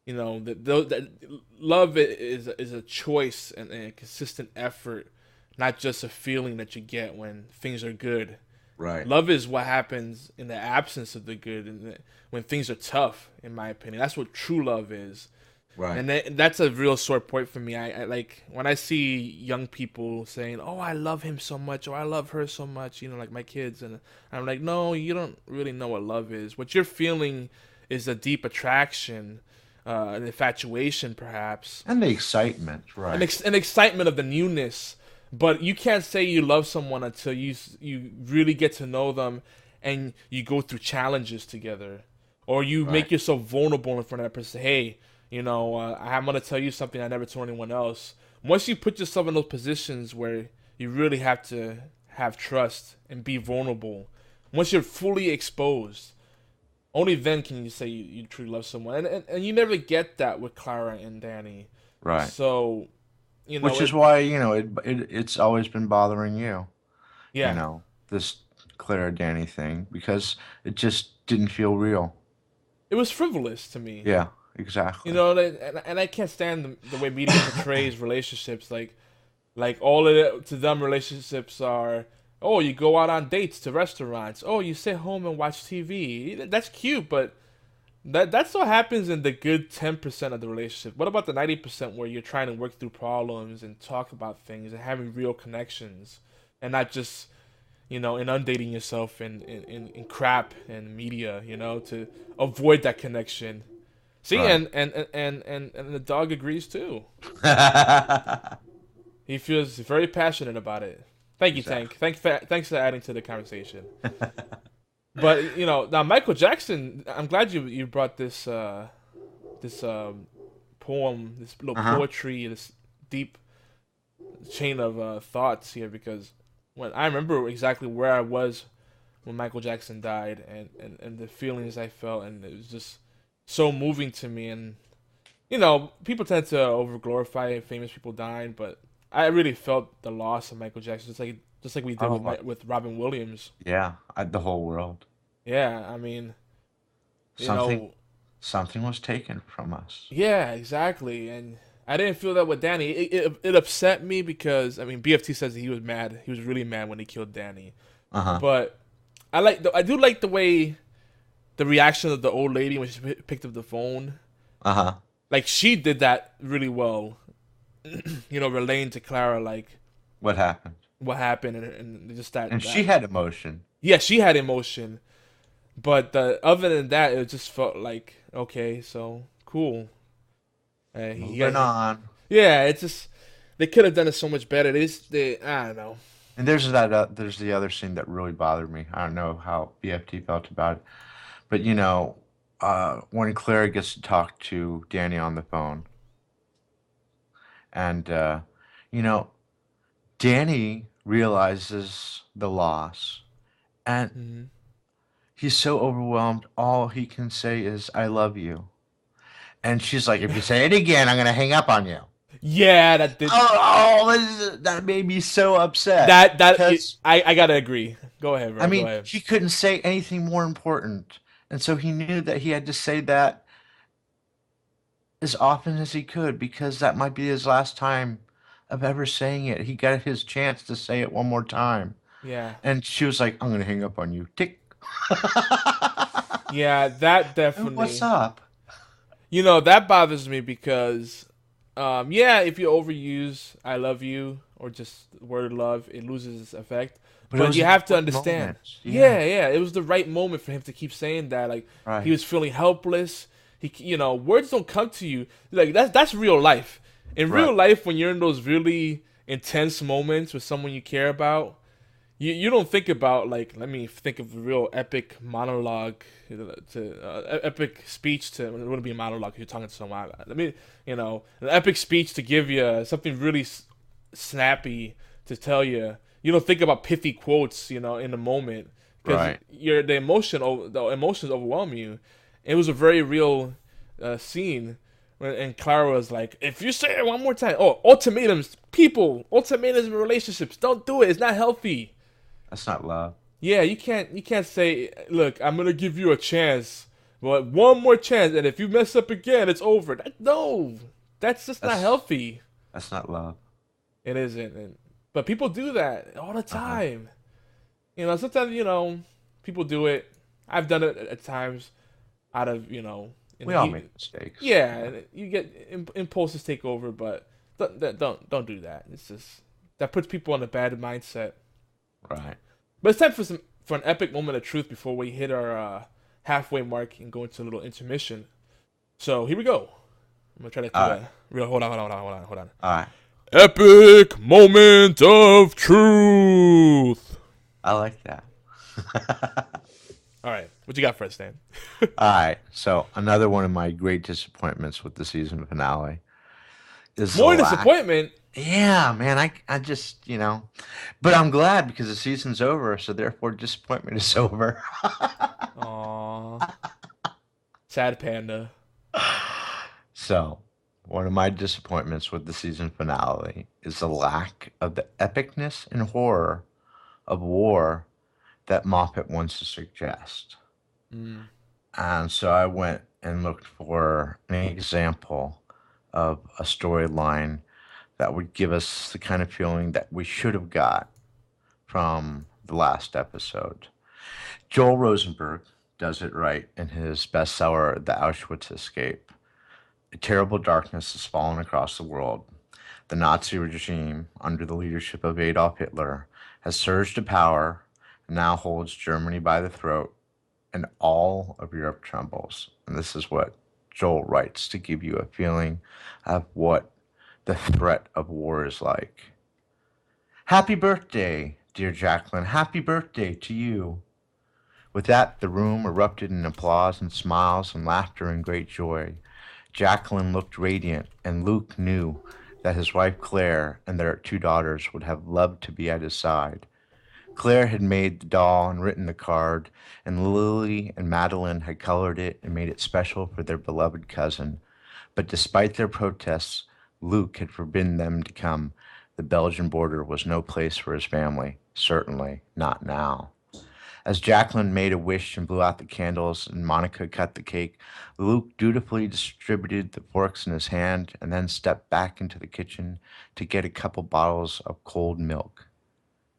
That love is a choice and a consistent effort, not just a feeling that you get when things are good. Right. Love is what happens in the absence of the good and when things are tough. In my opinion, that's what true love is. Right. And that's a real sore point for me. I like when I see young people saying, "Oh, I love him so much," or "I love her so much," like my kids, and I'm like, "No, you don't really know what love is. What you're feeling is a deep attraction, an infatuation, perhaps, And the excitement, right. an excitement of the newness." But you can't say you love someone until you really get to know them, and you go through challenges together, or you Right. make yourself vulnerable in front of that person. Hey, I'm gonna tell you something I never told anyone else. Once you put yourself in those positions where you really have to have trust and be vulnerable, once you're fully exposed, only then can you say you truly love someone. And you never get that with Clara and Danny. Right. So Which is it why, it's always been bothering you, you yeah, know, this Claire Danny thing, because it just didn't feel real. it was frivolous to me. Yeah, exactly. And I can't stand the way media portrays relationships. Like all of it to them, relationships are, oh, you go out on dates to restaurants. Oh, you sit home and watch TV. That's cute, but that still happens in the good 10% of the relationship. What about the 90% where you're trying to work through problems and talk about things and having real connections, and not just inundating yourself in crap and media, to avoid that connection. See, Right. and the dog agrees too. He feels very passionate about it. Thank you, Tank. Exactly. Thanks for adding to the conversation. But now Michael Jackson. I'm glad you brought this poem, this little Uh-huh. poetry, this deep chain of thoughts here, because when I remember exactly where I was when Michael Jackson died, and the feelings I felt, and it was just so moving to me. And people tend to over glorify famous people dying, but I really felt the loss of Michael Jackson, just like we did Oh, with Robin Williams. yeah, the whole world. Yeah, I mean, you Something know, something was taken from us. yeah, exactly. And I didn't feel that with Danny. It upset me because, I mean, BFT says that he was mad. He was really mad when he killed Danny. Uh-huh. But I do like the way the reaction of the old lady when she picked up the phone. Uh-huh. Like, she did that really well. Relaying to Clara, like, What happened? what happened, and just that And she had emotion. yeah, she had emotion. But other than that, it just felt like, okay, so cool. Moving on. Yeah, it's just they could have done it so much better. I don't know. And there's the other scene that really bothered me. I don't know how BFT felt about it. But when Claire gets to talk to Danny on the phone, and you know, Danny realizes the loss, and Hmm. he's so overwhelmed. All he can say is, "I love you." And she's like, "If you say it again, I'm gonna hang up on you." Yeah, that did That made me so upset that. because I gotta agree. Go ahead, I bro. Go mean, ahead. he couldn't say anything more important, and so he knew that he had to say that as often as he could because that might be his last time of ever saying it. He got his chance to say it one more time. Yeah, And she was like, "I'm gonna hang up on you." Tick. yeah, that What's definitely. up? That bothers me because, yeah, if you overuse "I love you" or just the word "love," it loses its effect. But it But was you in the have to right understand. moments. Yeah. Yeah, yeah, it was the right moment for him to keep saying that. Like he Right. was feeling helpless. Words don't come to you. Like that's real life. In Right. real life, when you're in those really intense moments with someone you care about, you don't think about like let me think of a real epic monologue epic speech to it wouldn't be a monologue if you're talking to someone. Let me an epic speech to give you something really snappy to tell you. You don't think about pithy quotes, in the moment because Right. the emotions overwhelm you. It was a very real scene. And Clara was like, "If you say it one more time, ultimatums in relationships, don't do it. It's not healthy." That's not love. Yeah, you can't say, "Look, I'm gonna give you a chance, but one more chance, and if you mess up again, it's over." No, that's just not That's healthy. that's not love. It isn't, but people do that all the Uh-huh. time. Sometimes people do it. I've done it at times out of in We the all heat. make mistakes. Yeah, Yeah. and you get impulses take over, but don't do that. It's just that puts people in a bad mindset. Right. But it's time for an epic moment of truth before we hit our halfway mark and go into a little intermission. So here we go. I'm gonna try to do All right. a real. Hold on. All right. Epic moment of truth. I like that. All right, what you got for us, Dan? All right. So another one of my great disappointments with the season finale is the More lack. disappointment. Yeah, man. I just but I'm glad because the season's over, so therefore disappointment is over. Aw, sad panda. So, one of my disappointments with the season finale is the lack of the epicness and horror of war that Moffat wants to suggest. Mm. And so I went and looked for an example of a storyline that would give us the kind of feeling that we should have got from the last episode. Joel Rosenberg does it right in his bestseller, The Auschwitz Escape. A terrible darkness has fallen across the world. The Nazi regime, under the leadership of Adolf Hitler, has surged to power and now holds Germany by the throat, and all of Europe trembles. And this is what Joel writes to give you a feeling of what the threat of war is like. Happy birthday, dear Jacqueline. Happy birthday to you. With that, the room erupted in applause and smiles and laughter and great joy. Jacqueline looked radiant, and Luke knew that his wife Claire and their two daughters would have loved to be at his side. Claire had made the doll and written the card, and Lily and Madeline had colored it and made it special for their beloved cousin. But despite their protests, Luke had forbidden them to come. The Belgian border was no place for his family, certainly not now. As Jacqueline made a wish and blew out the candles and Monica cut the cake, Luke dutifully distributed the forks in his hand and then stepped back into the kitchen to get a couple bottles of cold milk.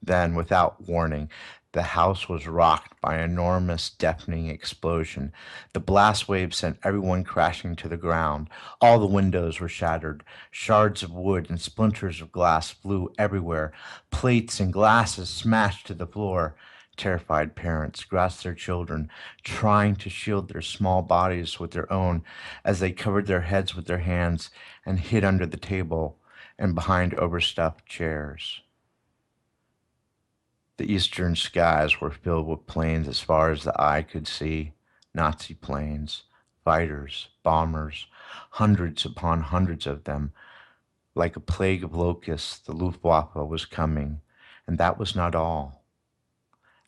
Then, without warning, the house was rocked by an enormous, deafening explosion. The blast wave sent everyone crashing to the ground. All the windows were shattered. Shards of wood and splinters of glass flew everywhere. Plates and glasses smashed to the floor. Terrified parents grasped their children, trying to shield their small bodies with their own as they covered their heads with their hands and hid under the table and behind overstuffed chairs. The eastern skies were filled with planes as far as the eye could see. Nazi planes, fighters, bombers, hundreds upon hundreds of them. Like a plague of locusts, the Luftwaffe was coming. And that was not all.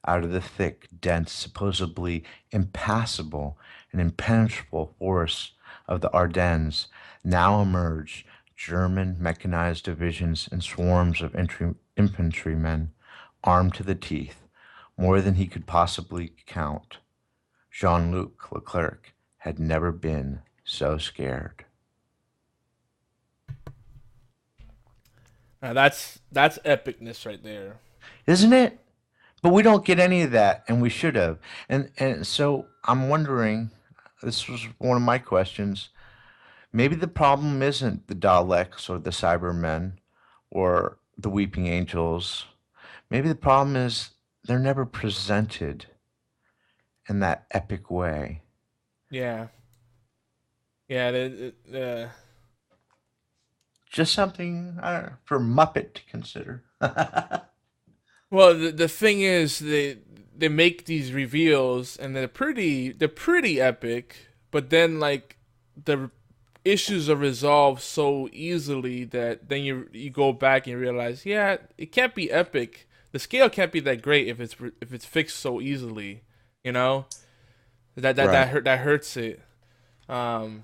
Out of the thick, dense, supposedly impassable and impenetrable forests of the Ardennes now emerged German mechanized divisions and swarms of infantrymen armed to the teeth, more than he could possibly count. Jean-Luc Leclerc had never been so scared. Now that's epicness right there. Isn't it? But we don't get any of that, and we should have. And so I'm wondering, this was one of my questions. Maybe the problem isn't the Daleks or the Cybermen or the Weeping Angels. Maybe the problem is they're never presented in that epic way. Yeah. Yeah, Just something I don't know, for Muppet to consider. well, the thing is they make these reveals and they're pretty epic, but then like the issues are resolved so easily that then you go back and realize, yeah, it can't be epic. The scale can't be that great if it's fixed so easily, you know? Right. That hurts it. Um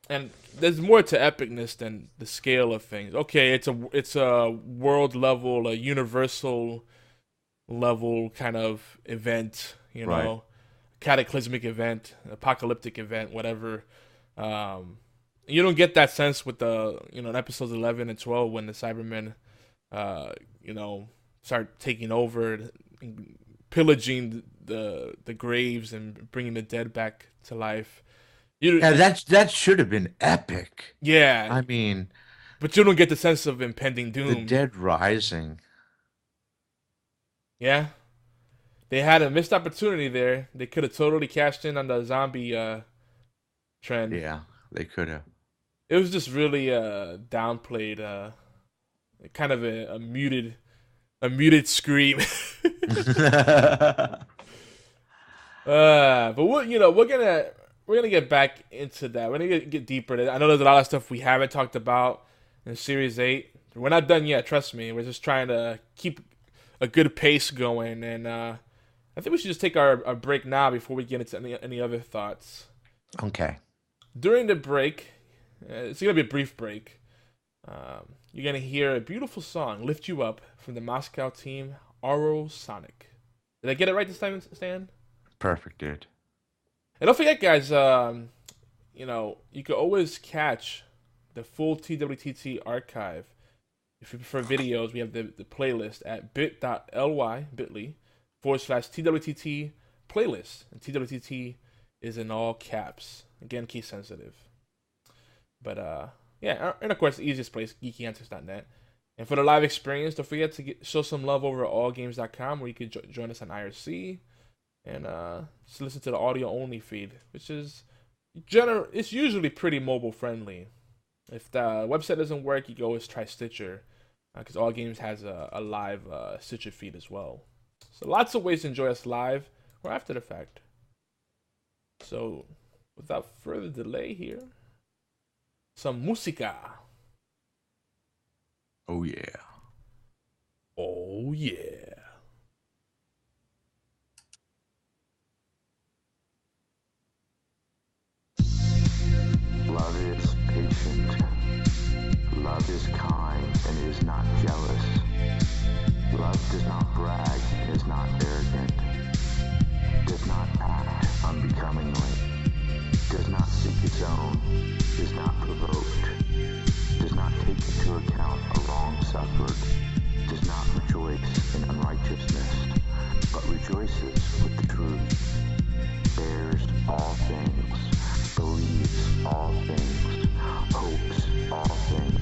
and there's more to epicness than the scale of things. Okay, it's a world level, a universal level kind of event, Right. cataclysmic event, apocalyptic event, whatever. You don't get that sense with the in episodes 11 and 12 when the Cybermen, uh, you know, start taking over, and pillaging the graves and bringing the dead back to life. You Yeah, that should have been epic. Yeah, I mean, but you don't get the sense of impending the doom. dead rising. Yeah, they had a missed opportunity there. They could have totally cashed in on the zombie trend. Yeah, they could have. It was just really downplayed, kind of a muted scream. But we're gonna get back into that. We're gonna get deeper. I know there's a lot of stuff we haven't talked about in Series 8. We're not done yet. Trust me. We're just trying to keep a good pace going, and I think we should just take our break now before we get into any other thoughts. Okay. During the break, it's gonna be a brief break. You're gonna hear a beautiful song, "Lift You Up," from the Moscow team, Aro Sonic. Did I get it right this time, Stan? Perfect, dude. And don't forget, guys, you can always catch the full TWTT archive. If you prefer videos, we have the playlist at bit.ly/TWTT playlist. And TWTT is in all caps. Again, case sensitive. But, yeah, and of course, the easiest place, GeekyAnti.net. And for the live experience, don't forget to show some love over at allgames.com, where you can join us on IRC and just listen to the audio only feed, which is it's usually pretty mobile friendly. If the website doesn't work, you can always try Stitcher, because All Games has a live Stitcher feed as well. So lots of ways to enjoy us live or after the fact. So without further delay here, some música. Oh yeah. Oh yeah. Love is patient. Love is kind and is not jealous. Love does not brag and is not arrogant. Does not act unbecomingly. Does not seek its own. Is not provoked. Does not take into account a wrong suffered. Does not rejoice in unrighteousness, but rejoices with the truth. Bears all things. Believes all things. Hopes all things.